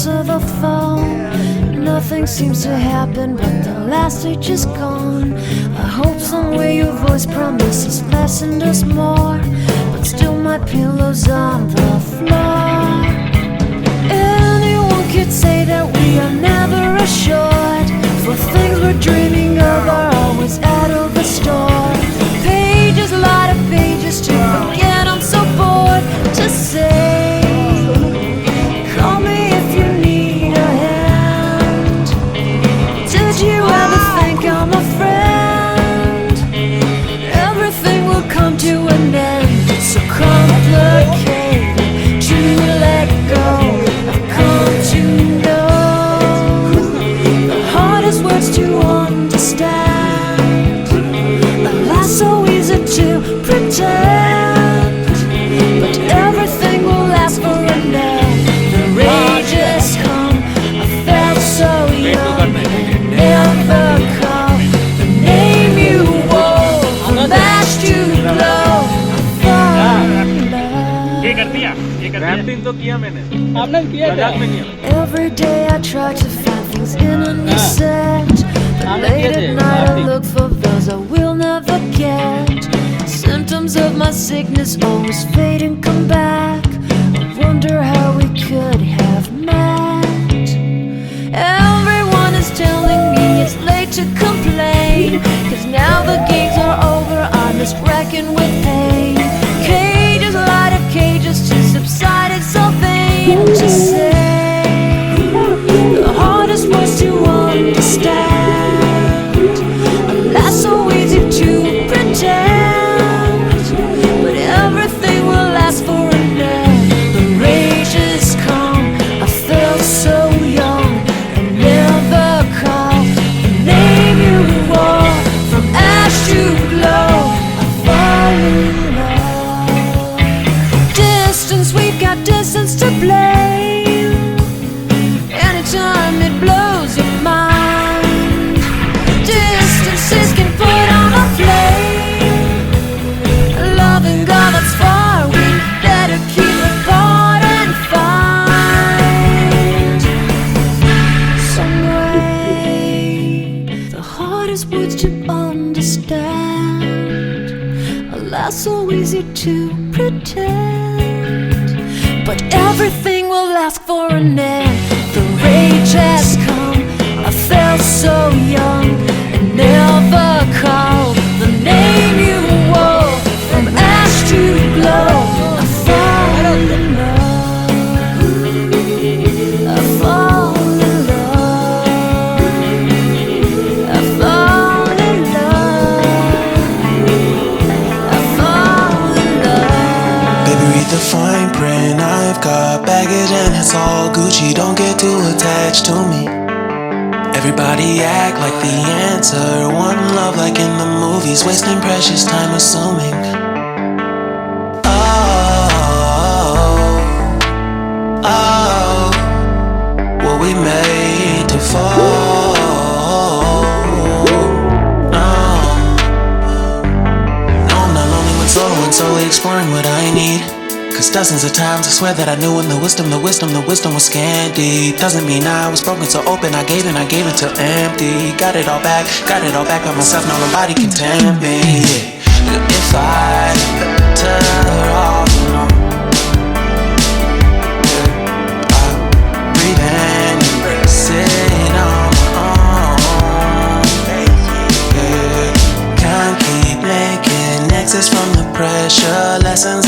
answer the phone. Nothing seems to happen, but the last stage is gone. I hope somewhere your voice promises less and us more, but still my pillow's on the floor. Anyone could say that we are never assured, for things we're dreaming of are always out of the store. Pages, a lot of pages to forget, I'm so bored to say. Call me if you need a hand. Did you ever think I'm a friend? Everything will come to an end. It's so complicated to let go. I've come to know the hardest words to understand. Alas, so easy to pretend, but everything will last for a night. The rage has come. I felt so young and never call the name you wore from ash to glow. I fall in love. Rafting तो किया मैंने, आपने किया लद्दाख में किया। Every day I try to find things in a new set, but late at night I look for those I will never get. Symptoms of my sickness always fade and come back. I wonder how we could have met. Everyone is telling me it's late to complain, 'cause now the games are over, I'm just wrecking with pain. Cages, a lot of cages to subside, it's so vain to say. The hardest words to understand. Alas, so easy to pretend, but everything will last for a night. The rage has come. I felt so young and never called the name you wore from ash to glow. I fall in love. Distance, we've got distance to blame. Anytime it blows your mind, distances can put on a flame. Loving God that's far, we better keep it apart and find some way. The hardest words to understand. Alas, so easy to pretend, but everything will last for an end. The rage has come. I felt so young and never called the name you wore from ash to glow. I fall in love. I fall in love. I fall in love. I fall in love. Baby, read the fine print. I've got baggage and it's all Gucci. Don't get too attached to me. Everybody act like the answer. One love like in the movies. Wasting precious time assuming. Oh, were we made to fall? No, I'm not lonely when solo and solely exploring what I need. 'Cause dozens of times I swear that I knew when the wisdom was scanty. Doesn't mean I was broken so open, I gave it till empty. Got it all back by myself, now nobody can tempt me. If I turn off, I breathe in, sit on my own. Can't keep making exits from the pressure, lessons